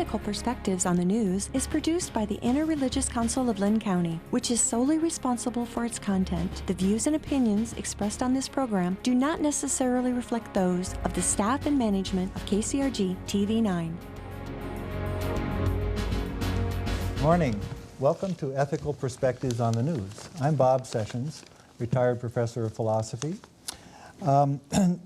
Ethical Perspectives on the News is produced by the Interreligious Council of Lynn County, which is solely responsible for its content. The views and opinions expressed on this program do not necessarily reflect those of the staff and management of KCRG TV9. Morning. Welcome to Ethical Perspectives on the News. I'm Bob Sessions, retired professor of philosophy.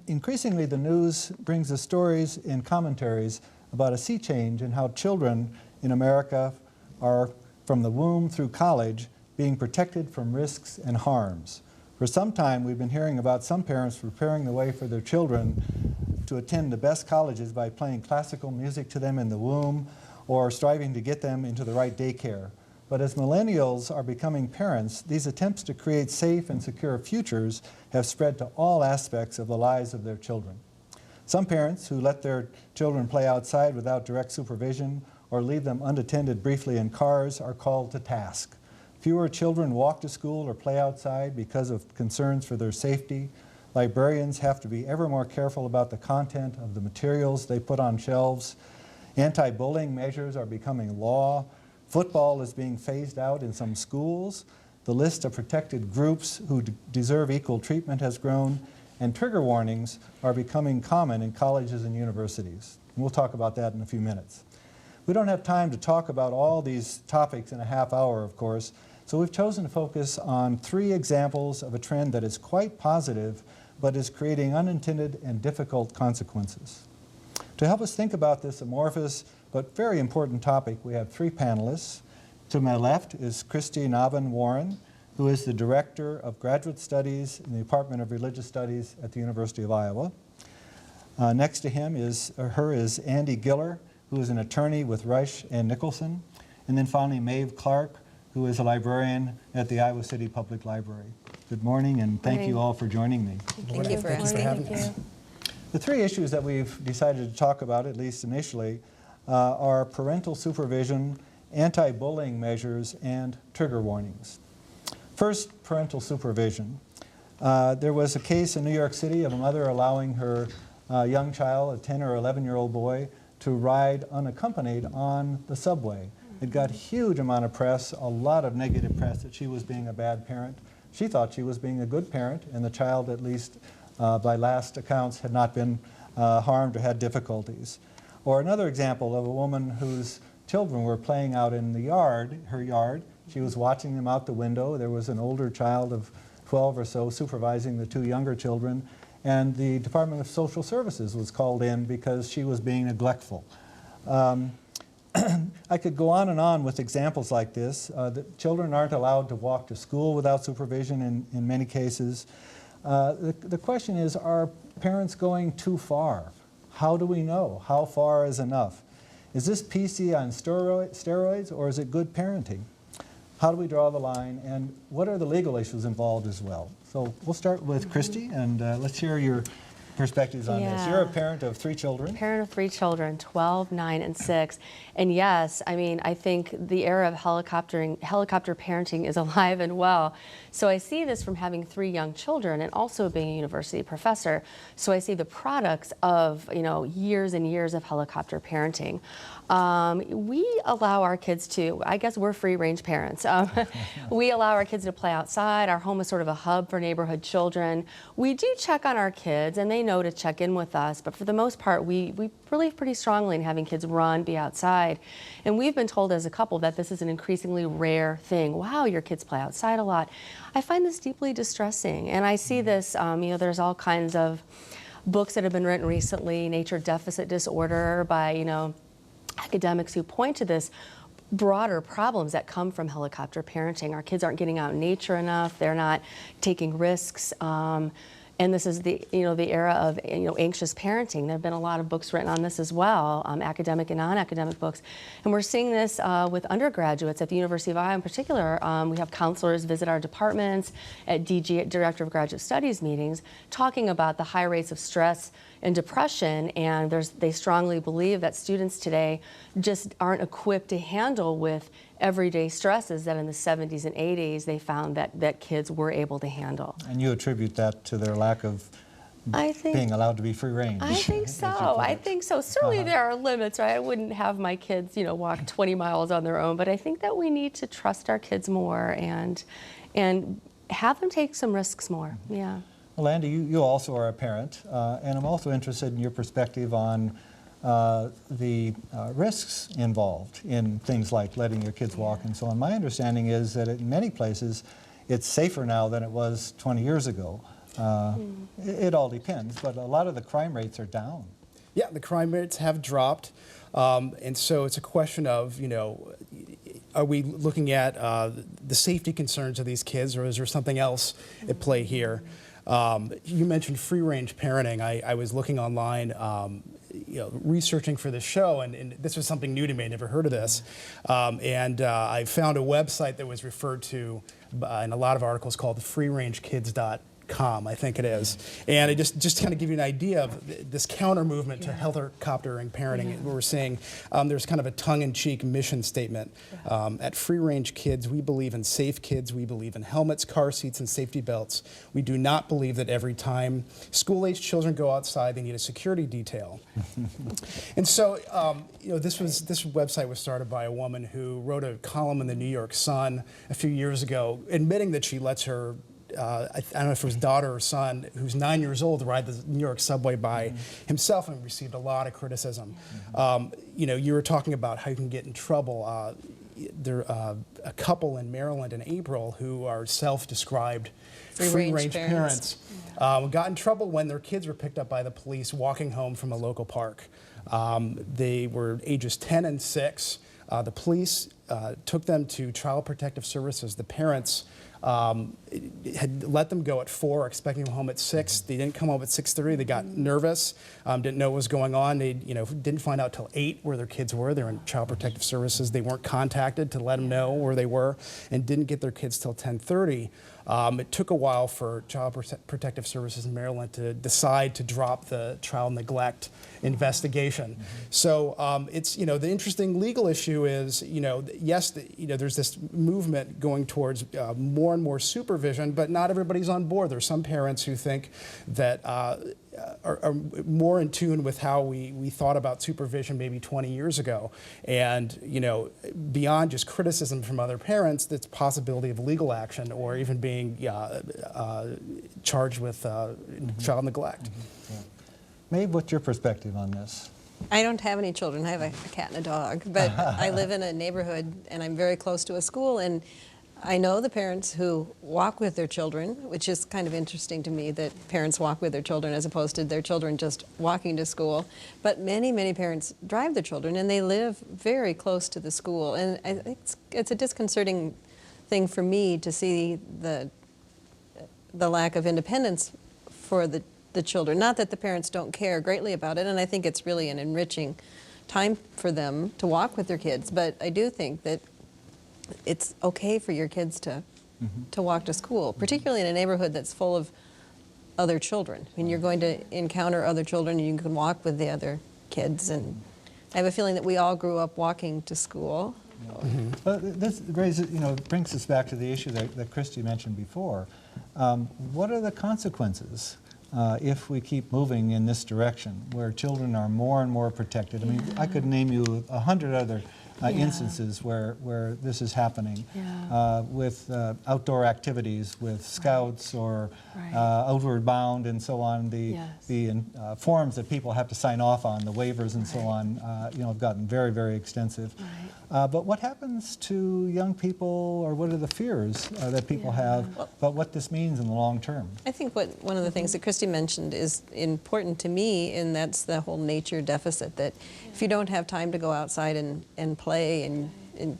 Increasingly, the news brings us stories and commentaries about a sea change in how children in America are, from the womb through college, being protected from risks and harms. For some time, we've been hearing about some parents preparing the way for their children to attend the best colleges by playing classical music to them in the womb or striving to get them into the right daycare. But as millennials are becoming parents, these attempts to create safe and secure futures have spread to all aspects of the lives of their children. Some parents who let their children play outside without direct supervision or leave them unattended briefly in cars are called to task. Fewer children walk to school or play outside because of concerns for their safety. Librarians have to be ever more careful about the content of the materials they put on shelves. Anti-bullying measures are becoming law. Football is being phased out in some schools. The list of protected groups who deserve equal treatment has grown. And trigger warnings are becoming common in colleges and universities. And we'll talk about that in a few minutes. We don't have time to talk about all these topics in a half hour, of course, so we've chosen to focus on 3 examples of a trend that is quite positive, but is creating unintended and difficult consequences. To help us think about this amorphous but very important topic, we have 3 panelists. To my left is Kristy Nabhan-Warren, who is the Director of Graduate Studies in the Department of Religious Studies at the University of Iowa. Next to him is Andy Giller, who is an attorney with Rush and Nicholson. And then finally, Maeve Clark, who is a librarian at the Iowa City Public Library. Good morning, and thank you all for joining me. Thank you for having us. The 3 issues that we've decided to talk about, at least initially, are parental supervision, anti-bullying measures, and trigger warnings. First, parental supervision. There was a case in New York City of a mother allowing her young child, a 10 or 11-year-old boy, to ride unaccompanied on the subway. It got a huge amount of press, a lot of negative press, that she was being a bad parent. She thought she was being a good parent, and the child, at least by last accounts, had not been harmed or had difficulties. Or another example of a woman whose children were playing out in the yard, her yard. She was watching them out the window. There was an older child of 12 or so supervising the 2 younger children, and the Department of Social Services was called in because she was being neglectful. I could go on with examples like this. The children aren't allowed to walk to school without supervision in many cases. The question is, are parents going too far? How do we know? How far is enough? Is this PC on steroids, or is it good parenting? How do we draw the line, and what are the legal issues involved as well? So we'll start with Kristy, and let's hear your perspectives on this. You're a parent of 3 children. Parent of 3 children, 12, 9, and 6. And yes, I mean, I think the era of helicopter parenting is alive and well. So I see this from having 3 young children and also being a university professor. So I see the products of, years and years of helicopter parenting. We allow our kids to, I guess we're free-range parents. We allow our kids to play outside. Our home is sort of a hub for neighborhood children. We do check on our kids, and they know to check in with us, but for the most part, we believe pretty strongly in having kids run, be outside. And we've been told as a couple that this is an increasingly rare thing. Wow, your kids play outside a lot. I find this deeply distressing, and I see this, there's all kinds of books that have been written recently, nature deficit disorder by, academics who point to this broader problems that come from helicopter parenting. Our kids aren't getting out in nature enough. They're not taking risks. And this is the era of anxious parenting. There have been a lot of books written on this as well, academic and non-academic books. And we're seeing this with undergraduates at the University of Iowa in particular. We have counselors visit our departments at DG, Director of Graduate Studies meetings, talking about the high rates of stress and depression, and they strongly believe that students today just aren't equipped to handle with everyday stresses that in the 70s and 80s they found that kids were able to handle. And you attribute that to their lack of being allowed to be free range. I think so. I think so. Certainly there are limits, right? I wouldn't have my kids, walk 20 miles on their own, but I think that we need to trust our kids more and have them take some risks more. Yeah. Well, Andy, you also are a parent, and I'm also interested in your perspective on the risks involved in things like letting your kids walk and so on. My understanding is that in many places it's safer now than it was 20 years ago. It all depends, but a lot of the crime rates are down. Yeah, the crime rates have dropped, and so it's a question of, are we looking at the safety concerns of these kids, or is there something else at play here? You mentioned free-range parenting. I was looking online, researching for this show, and this was something new to me. I never heard of this. I found a website that was referred to in a lot of articles called freerangekids.com, I think it is. And it just kind of give you an idea of this counter movement to helicoptering parenting. We're seeing there's kind of a tongue-in-cheek mission statement. At Free Range Kids, we believe in safe kids. We believe in helmets, car seats, and safety belts. We do not believe that every time school-aged children go outside, they need a security detail. And so, this website was started by a woman who wrote a column in the New York Sun a few years ago, admitting that she lets her I don't know if it was daughter or son, who's 9 years old, ride the New York subway by himself, and received a lot of criticism. You were talking about how you can get in trouble. There a couple in Maryland in April who are self-described free-range parents got in trouble when their kids were picked up by the police walking home from a local park. They were ages 10 and 6. The police took them to Child Protective Services. The parents had let them go at 4, expecting them home at 6. They didn't come home at 6:30. They got nervous, didn't know what was going on. They, didn't find out till 8 where their kids were. They're in Child Protective Services. They weren't contacted to let them know where they were, and didn't get their kids till 10:30. It took a while for Child Protective Services in Maryland to decide to drop the child neglect investigation. So it's, the interesting legal issue is, yes, there's this movement going towards more and more supervision, but not everybody's on board. There's some parents who think that are more in tune with how we thought about supervision maybe 20 years ago. And, beyond just criticism from other parents, there's possibility of legal action or even being charged with child neglect. Maeve, what's your perspective on this? I don't have any children. I have a cat and a dog, but I live in a neighborhood and I'm very close to a school, and I know the parents who walk with their children, which is kind of interesting to me that parents walk with their children as opposed to their children just walking to school. But many, many parents drive their children, and they live very close to the school. And I think it's a disconcerting thing for me to see the lack of independence for the children. Not that the parents don't care greatly about it, and I think it's really an enriching time for them to walk with their kids. But I do think that it's okay for your kids to walk to school, particularly in a neighborhood that's full of other children. I mean, you're going to encounter other children, and you can walk with the other kids. And I have a feeling that we all grew up walking to school. This raises, brings us back to the issue that Kristy mentioned before. What are the consequences if we keep moving in this direction, where children are more and more protected? I mean, I could name you 100 other instances where this is happening with outdoor activities, with scouts or outward bound and so on. The forms that people have to sign off on, the waivers and so on, have gotten very, very extensive. But what happens to young people, or what are the fears that people have about what this means in the long term? I think one of the things that Kristy mentioned is important to me, and that's the whole nature deficit, that if you don't have time to go outside and play, and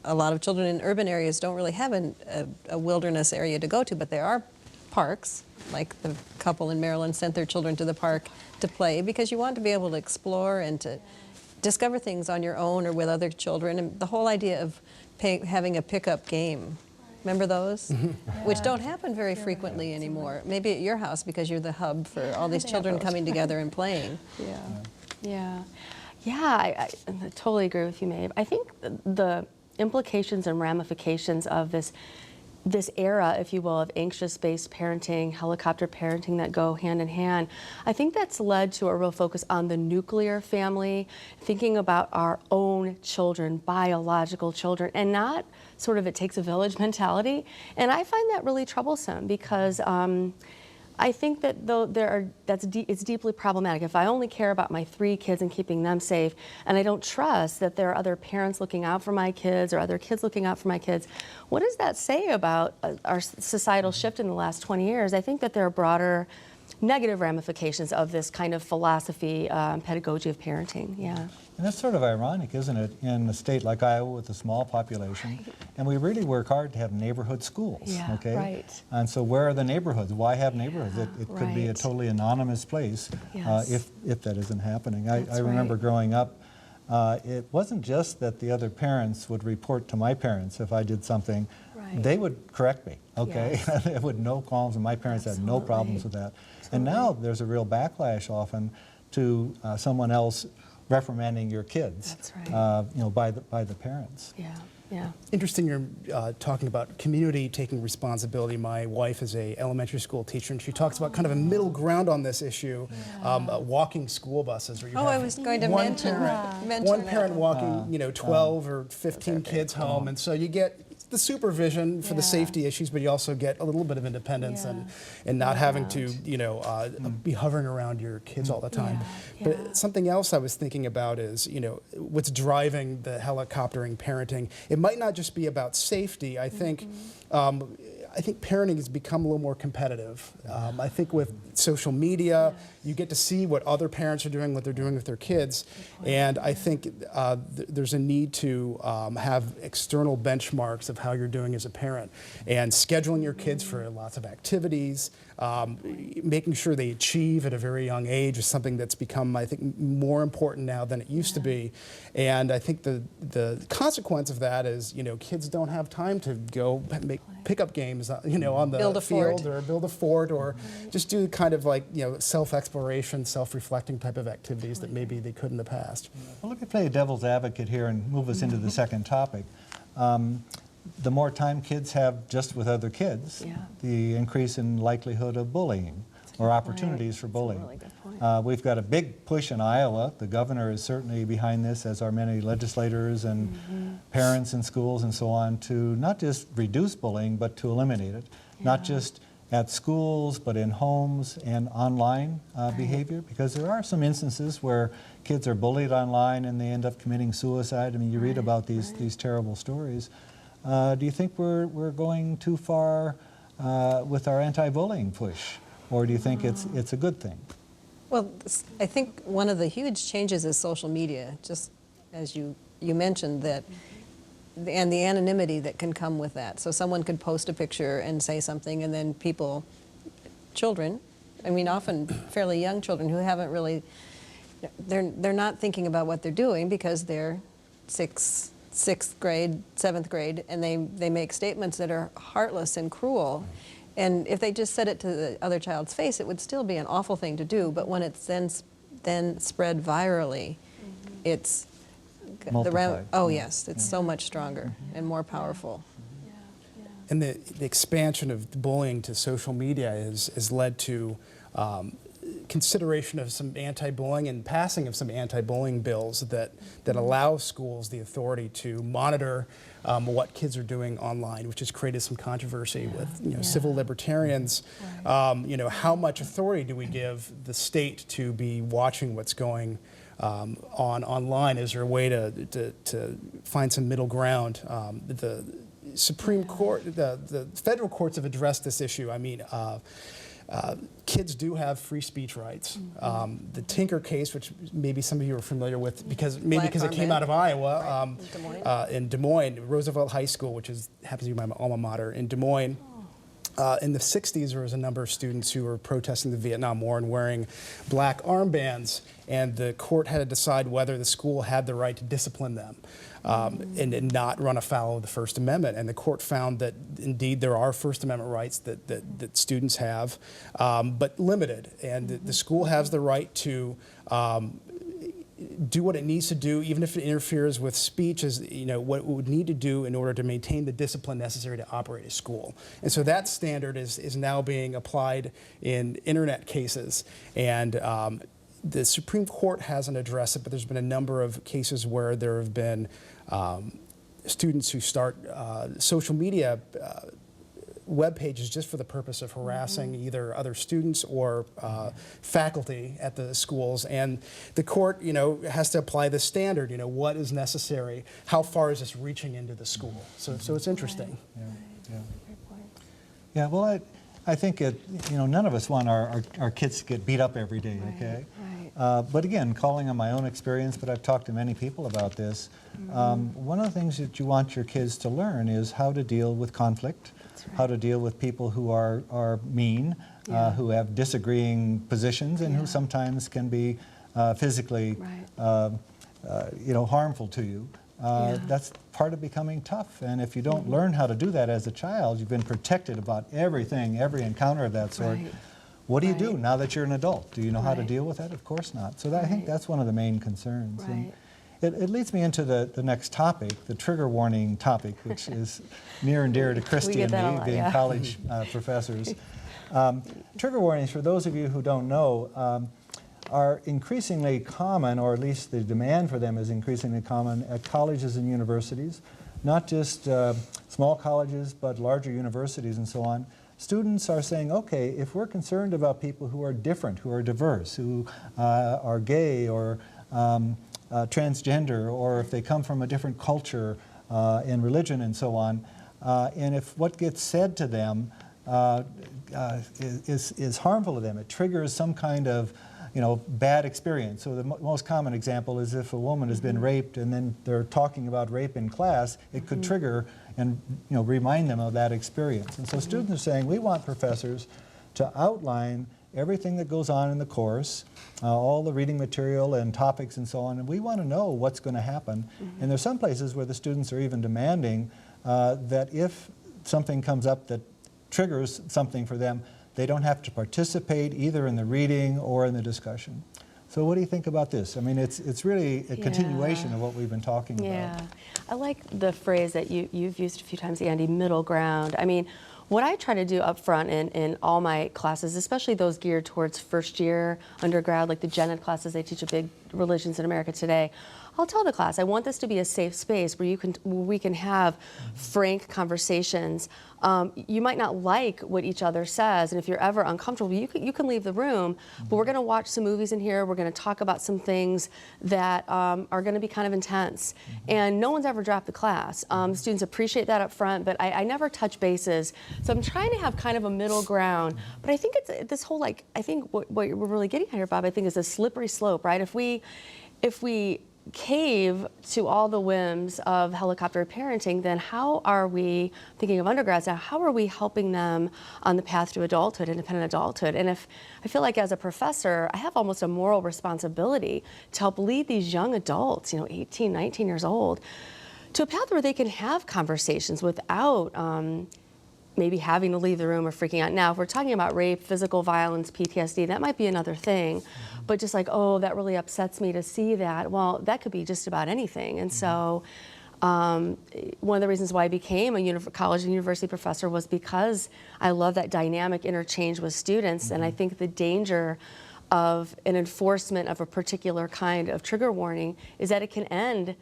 a lot of children in urban areas don't really have a wilderness area to go to, but there are parks, like the couple in Maryland sent their children to the park to play, because you want to be able to explore and to discover things on your own or with other children. And the whole idea of having a pickup game, remember those? Which don't happen very frequently anymore. Maybe at your house, because you're the hub for all these children coming together and playing. I totally agree with you, Maeve. I think the implications and ramifications of this this era, if you will, of anxious-based parenting, helicopter parenting that go hand in hand, I think that's led to a real focus on the nuclear family, thinking about our own children, biological children, and not sort of it takes a village mentality. And I find that really troublesome because I think that though it's deeply problematic. If I only care about my 3 kids and keeping them safe, and I don't trust that there are other parents looking out for my kids or other kids looking out for my kids, what does that say about our societal shift in the last 20 years? I think that there are broader negative ramifications of this kind of philosophy, pedagogy of parenting. Yeah. And that's sort of ironic, isn't it, in a state like Iowa with a small population, and we really work hard to have neighborhood schools, Yeah, okay? right. And so where are the neighborhoods? Why have neighborhoods? It could be a right. totally anonymous place Yes. if that isn't happening. I That's remember right. growing up, it wasn't just that the other parents would report to my parents if I did something. Right. They would correct me, okay? Yes. They would no qualms, and my parents had no problems with that. And now there's a real backlash often to someone else reprimanding your kids, That's right. you know, by the parents. Yeah, yeah. Interesting you're talking about community taking responsibility. My wife is a elementary school teacher, and she talks about kind of a middle ground on this issue, walking school buses. Where you have I was going to one mention parent that. walking, you know, 12 or 15 kids home, and so you get the supervision for the safety issues, but you also get a little bit of independence and not having to, you know, be hovering around your kids all the time. But something else I was thinking about is, you know, what's driving the helicoptering parenting. It might not just be about safety. I think I think parenting has become a little more competitive. I think with social media, you get to see what other parents are doing, what they're doing with their kids, and I think there's a need to have external benchmarks of how you're doing as a parent, and scheduling your kids for lots of activities, making sure they achieve at a very young age is something that's become, I think, more important now than it used to be. And I think the consequence of that is, you know, kids don't have time to go make pickup games, you know, on the field or build a fort or just do kind of like, you know, self-exploration, self-reflecting type of activities that maybe they could in the past. Well, let me play devil's advocate here and move us into the second topic. The more time kids have just with other kids, the increase in likelihood of bullying or opportunities for bullying. That's a really good point. We've got a big push in Iowa. The governor is certainly behind this, as are many legislators and parents in schools and so on, to not just reduce bullying, but to eliminate it. Not just at schools, but in homes and online behavior, because there are some instances where kids are bullied online and they end up committing suicide. I mean, you read about these terrible stories. Do you think we're going too far with our anti-bullying push, or do you think it's a good thing? Well, I think one of the huge changes is social media, just as you mentioned, that, and the anonymity that can come with that. So someone could post a picture and say something, and then children, I mean often fairly young children who haven't really, they're not thinking about what they're doing because they're sixth grade, 7th grade, and they make statements that are heartless and cruel. And if they just said it to the other child's face, it would still be an awful thing to do. But when it's then spread virally, it's Multiplied. yes, it's so much stronger and more powerful. And the expansion of bullying to social media has led to consideration of some anti-bullying and passing of some anti-bullying bills that allow schools the authority to monitor what kids are doing online, which has created some controversy with civil libertarians. You know, how much authority do we give the state to be watching what's going online? Is there a way to find some middle ground? The Supreme Court, the federal courts have addressed this issue. I mean, kids do have free speech rights. The Tinker case, which maybe some of you are familiar with, because it came out of Iowa, in Des Moines, Roosevelt High School, which happens to be my alma mater in Des Moines. In the 60s, there was a number of students who were protesting the Vietnam War and wearing black armbands, and the court had to decide whether the school had the right to discipline them and not run afoul of the First Amendment. And the court found that, indeed, there are First Amendment rights that students have, but limited. And the school has the right to do what it needs to do, even if it interferes with speech, is what it would need to do in order to maintain the discipline necessary to operate a school. And so that standard is now being applied in internet cases. And the Supreme Court hasn't addressed it, but there's been a number of cases where there have been students who start social media web pages just for the purpose of harassing either other students or faculty at the schools, and the court, has to apply the standard. What is necessary? How far is this reaching into the school? So it's interesting. Yeah. Well, I think none of us want our kids to get beat up every day. Okay. But again, calling on my own experience, but I've talked to many people about this. One of the things that you want your kids to learn is how to deal with conflict. How to deal with people who are mean, who have disagreeing positions, and who sometimes can be physically, harmful to you. That's part of becoming tough. And if you don't learn how to do that as a child, you've been protected about everything, every encounter of that sort. What do you do now that you're an adult? Do you know how to deal with that? Of course not. So I think that's one of the main concerns. And it leads me into the next topic, the trigger warning topic, which is near and dear to Kristy and me, being college professors. Trigger warnings, for those of you who don't know, are increasingly common, or at least the demand for them is increasingly common at colleges and universities, not just small colleges, but larger universities and so on. Students are saying, okay, if we're concerned about people who are different, who are diverse, who are gay or transgender, or if they come from a different culture and religion and so on, and if what gets said to them is harmful to them, it triggers some kind of bad experience. So the most common example is if a woman has been raped and then they're talking about rape in class, it could trigger and remind them of that experience. And so students are saying, we want professors to outline everything that goes on in the course, all the reading material and topics and so on, and we want to know what's going to happen. And there's some places where the students are even demanding that if something comes up that triggers something for them, they don't have to participate either in the reading or in the discussion. So what do you think about this? I mean, it's really a continuation of what we've been talking about. Yeah, I like the phrase that you've used a few times, Andy, middle ground. I mean, what I try to do up front in all my classes, especially those geared towards first year undergrad, like the gen ed classes, I teach a big religions in America today. I'll tell the class, I want this to be a safe space where we can have frank conversations. You might not like what each other says, and if you're ever uncomfortable, you can leave the room, but we're going to watch some movies in here, we're going to talk about some things that are going to be kind of intense. And no one's ever dropped the class. Students appreciate that up front, but I never touch bases. So I'm trying to have kind of a middle ground, but I think it's this whole, I think what we're really getting at here, Bob, I think is a slippery slope, right? If we cave to all the whims of helicopter parenting, then how are we, thinking of undergrads now, how are we helping them on the path to adulthood, independent adulthood? And if I feel like as a professor, I have almost a moral responsibility to help lead these young adults, 18, 19 years old, to a path where they can have conversations without maybe having to leave the room or freaking out. Now, if we're talking about rape, physical violence, PTSD, that might be another thing. But just like, oh, that really upsets me to see that. Well, that could be just about anything. And so one of the reasons why I became a college and university professor was because I love that dynamic interchange with students. And I think the danger of an enforcement of a particular kind of trigger warning is that it can end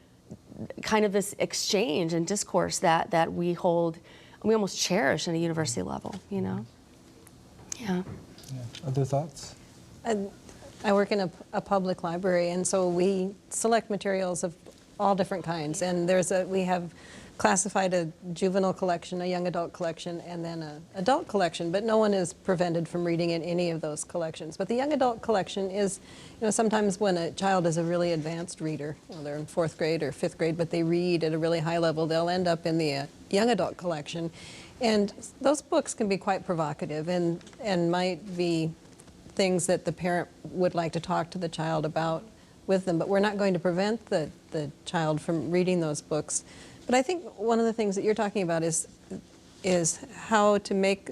kind of this exchange and discourse that we hold, we almost cherish at a university level, Yeah. Other thoughts? I work in a public library, and so we select materials of all different kinds. And we have classified a juvenile collection, a young adult collection, and then an adult collection. But no one is prevented from reading in any of those collections. But the young adult collection is, sometimes when a child is a really advanced reader, they're in 4th grade or 5th grade, but they read at a really high level, they'll end up in the young adult collection. And those books can be quite provocative and might be things that the parent would like to talk to the child about with them, but we're not going to prevent the child from reading those books. But I think one of the things that you're talking about is how to make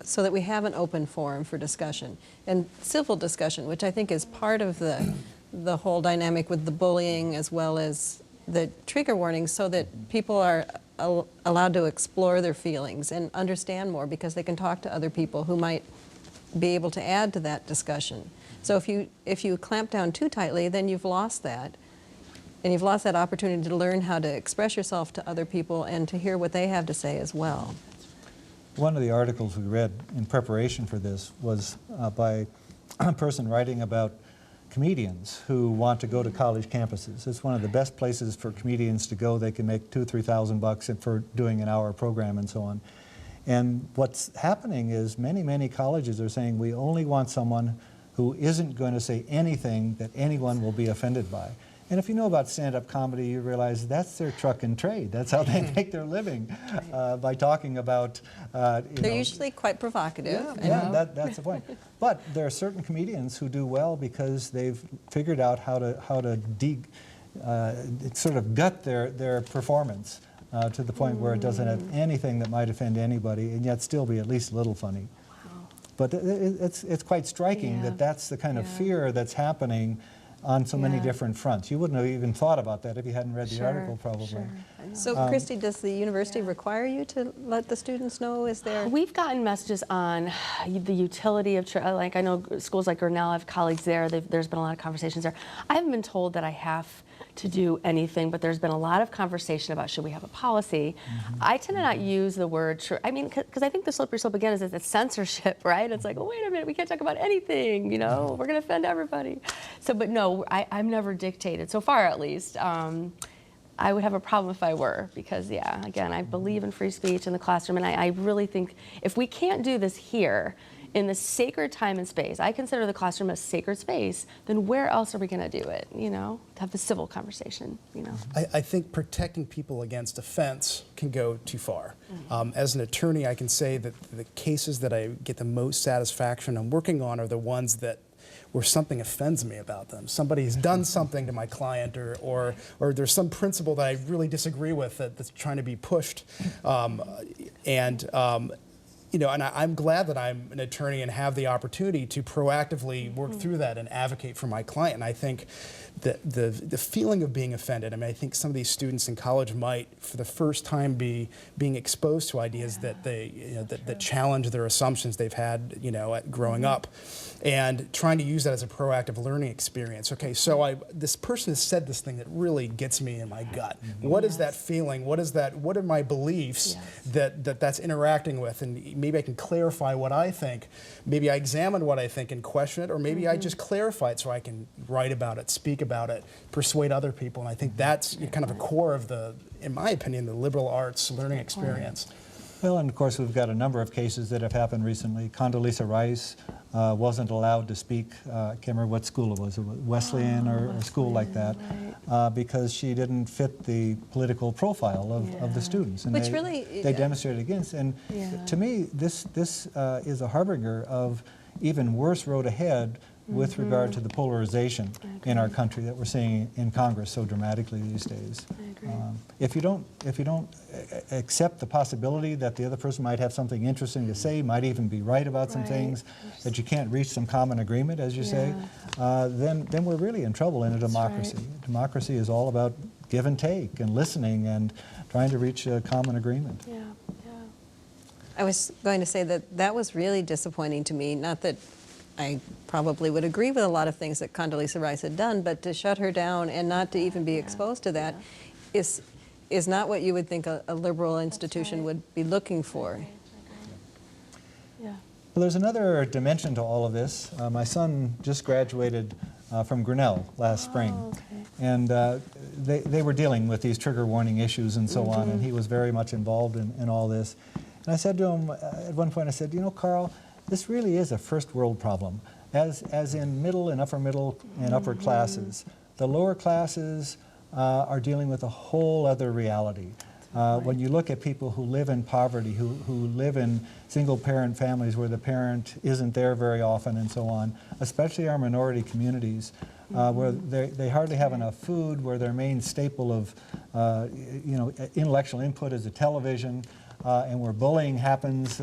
so that we have an open forum for discussion and civil discussion, which I think is part of the the whole dynamic with the bullying as well as the trigger warnings so that people are allowed to explore their feelings and understand more because they can talk to other people who might be able to add to that discussion. So if you clamp down too tightly, then you've lost that. And you've lost that opportunity to learn how to express yourself to other people and to hear what they have to say as well. One of the articles we read in preparation for this was by a person writing about comedians who want to go to college campuses. It's one of the best places for comedians to go. They can make $2,000 or $3,000 for doing an hour program and so on. And what's happening is many colleges are saying we only want someone who isn't going to say anything that anyone will be offended by. And if you know about stand-up comedy, you realize that's their truck and trade. That's how they make their living, by talking about, They're usually quite provocative. That's the point. But there are certain comedians who do well because they've figured out how to sort of gut their performance to the point where it doesn't have anything that might offend anybody and yet still be at least a little funny. Wow. But it's quite striking that that's the kind of fear that's happening on so many different fronts. You wouldn't have even thought about that if you hadn't read the article, probably. Sure. So, Kristy, does the university require you to let the students know? Is there? We've gotten messages on the utility of, like I know schools like Grinnell, I have colleagues there, there's been a lot of conversations there. I haven't been told that I have to do anything, but there's been a lot of conversation about should we have a policy. I tend to not use the word, I mean, because I think the slippery slope again is that it's censorship, right? It's like, oh, wait a minute, we can't talk about anything, you know, we're going to offend everybody. So, but no, I'm never dictated, so far at least. I would have a problem if I were, because again, I believe in free speech in the classroom, and I really think if we can't do this here, in the sacred time and space, I consider the classroom a sacred space, then where else are we going to do it, you know, to have the civil conversation, you know? I think protecting people against offense can go too far. As an attorney, I can say that the cases that I get the most satisfaction I'm working on are the ones that where something offends me about them. Somebody's done something to my client, or there's some principle that I really disagree with that's trying to be pushed. You know, and I'm glad that I'm an attorney and have the opportunity to proactively work through that and advocate for my client. And I think that the feeling of being offended, I mean, I think some of these students in college might, for the first time, be being exposed to ideas that they, you know, that challenge their assumptions they've had, you know, growing up, and trying to use that as a proactive learning experience. Okay, so this person has said this thing that really gets me in my gut. What is that feeling? What is that? What are my beliefs that's interacting with? And maybe I can clarify what I think. Maybe I examine what I think and question it, or maybe I just clarify it so I can write about it, speak about it, persuade other people. And I think that's kind of a core of the, in my opinion, the liberal arts learning experience. Well, and of course, we've got a number of cases that have happened recently. Condoleezza Rice wasn't allowed to speak, I can't remember what school it was Wesleyan or a school like that, because she didn't fit the political profile of the students. And Which they demonstrated against. And to me, this is a harbinger of even worse road ahead with regard to the polarization in our country that we're seeing in Congress so dramatically these days. If you don't accept the possibility that the other person might have something interesting to say, might even be right about some things, that you can't reach some common agreement, as you say, then we're really in trouble in a democracy. Democracy is all about give and take and listening and trying to reach a common agreement. I was going to say that was really disappointing to me. Not that I probably would agree with a lot of things that Condoleezza Rice had done, but to shut her down and not to even be exposed to that is not what you would think a liberal institution would be looking for. Well, there's another dimension to all of this. My son just graduated from Grinnell last spring, and they were dealing with these trigger warning issues and so on, and he was very much involved in all this. And I said to him at one point, I said, you know, Carl, this really is a first world problem, as in middle and upper classes. The lower classes are dealing with a whole other reality. When you look at people who live in poverty, who live in single parent families where the parent isn't there very often and so on, especially our minority communities, where they hardly have enough food, where their main staple of intellectual input is a television, and where bullying happens,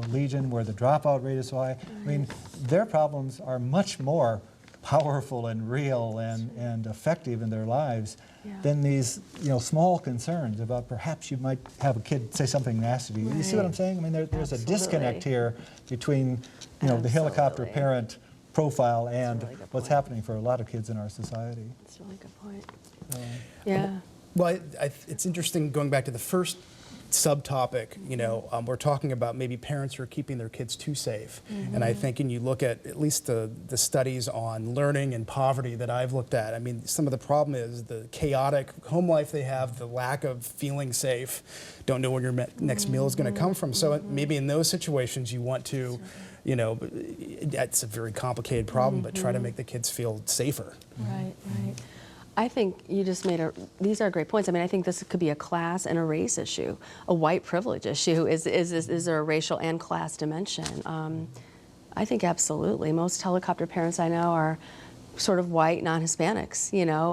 legion, where the dropout rate is high. I mean, their problems are much more powerful and real and effective in their lives Yeah. than these, small concerns about perhaps you might have a kid say something nasty to you. You see what I'm Right. saying? I mean, there's a Absolutely. disconnect here between, the helicopter Absolutely. parent profile and really good what's point. happening for a lot of kids in our society. That's a really good point. Yeah. Well, it's interesting going back to the first subtopic, we're talking about maybe parents who are keeping their kids too safe. And I think when you look at least the studies on learning and poverty that I've looked at, I mean, some of the problem is the chaotic home life they have, the lack of feeling safe, don't know where your next meal is going to come from. So maybe in those situations you want to, that's a very complicated problem, but try to make the kids feel safer. Right, right. I think you just made these are great points. I mean, I think this could be a class and a race issue, a white privilege issue. Is there a racial and class dimension? I think absolutely. Most helicopter parents I know are sort of white, non-Hispanics,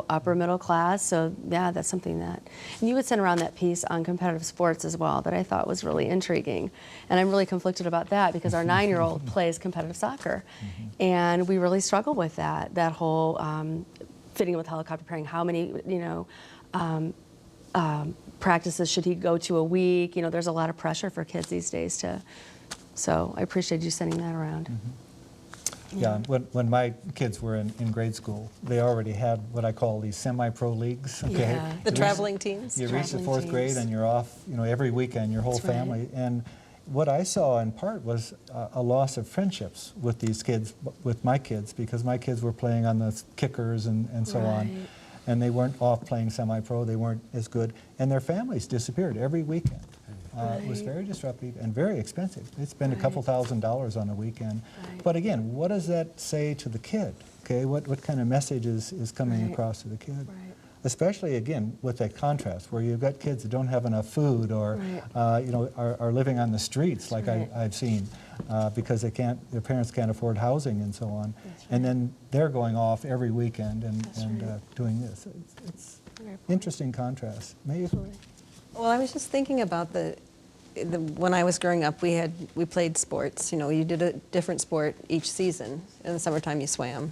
upper middle class. So yeah, that's something that, and you had sent around that piece on competitive sports as well that I thought was really intriguing. And I'm really conflicted about that because our 9-year-old plays competitive soccer. And we really struggle with that whole fitting with helicopter pairing. How many, practices should he go to a week? There's a lot of pressure for kids these days so I appreciate you sending that around. Yeah, when my kids were in grade school, they already had what I call these semi-pro leagues. Okay? Yeah. The traveling teams. You reach the Traveling 4th grade teams. and you're off, every weekend, your whole That's right. family. And what I saw in part was a loss of friendships with these kids, with my kids, because my kids were playing on the kickers and so on. Right. And they weren't off playing semi-pro, they weren't as good. And their families disappeared every weekend. It was Right. very disruptive and very expensive. They spend a couple $1,000s on a weekend. Right. But again, what does that say to the kid? Okay, what kind of message is coming Right. across to the kid? Right. Especially, again, with that contrast, where you've got kids that don't have enough food or, Right. are living on the streets, like right. I've seen, because their parents can't afford housing and so on. That's And right. then they're going off every weekend That's right. doing this. It's Very important. interesting contrast. Maeve? Absolutely. Well, I was just thinking about when I was growing up, we played sports. You did a different sport each season. In the summertime, you swam.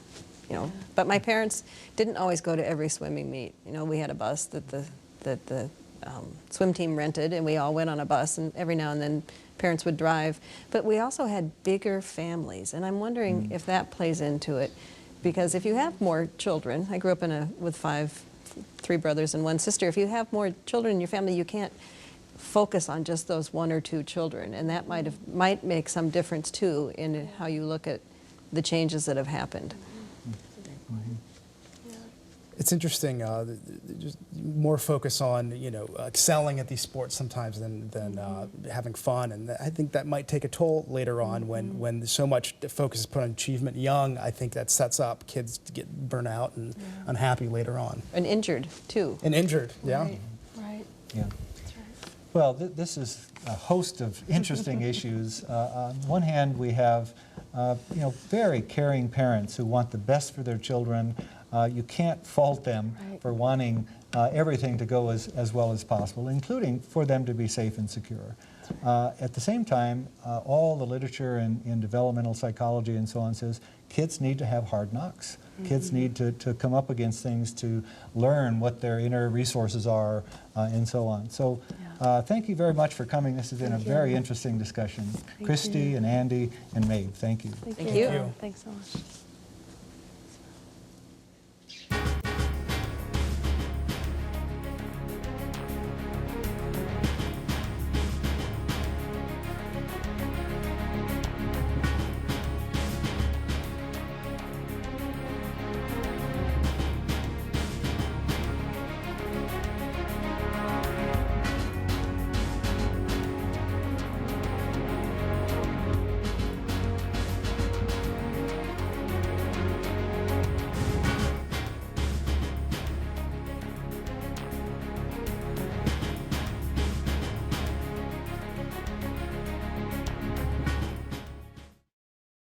But my parents didn't always go to every swimming meet. We had a bus that the swim team rented, and we all went on a bus. And every now and then, parents would drive. But we also had bigger families, and I'm wondering if that plays into it, because if you have more children, I grew up with three brothers and one sister. If you have more children in your family, you can't focus on just those 1 or 2 children, and that might make some difference too in how you look at the changes that have happened. It's interesting, just more focus on, excelling at these sports sometimes than having fun. And I think that might take a toll later on when so much focus is put on achievement young. I think that sets up kids to get burnt out and unhappy later on. And injured too. And injured, yeah. Right. Right. Yeah. That's right. Well, this is a host of interesting issues. On one hand, we have, very caring parents who want the best for their children. You can't fault them Right. for wanting everything to go as well as possible, including for them to be safe and secure. At the same time, all the literature in developmental psychology and so on says kids need to have hard knocks. Kids need to come up against things to learn what their inner resources are and so on. So thank you very much for coming. This has been a very interesting discussion. Thank Kristy you. and Andy and Maeve, thank you. Thank you. you. Thanks so much.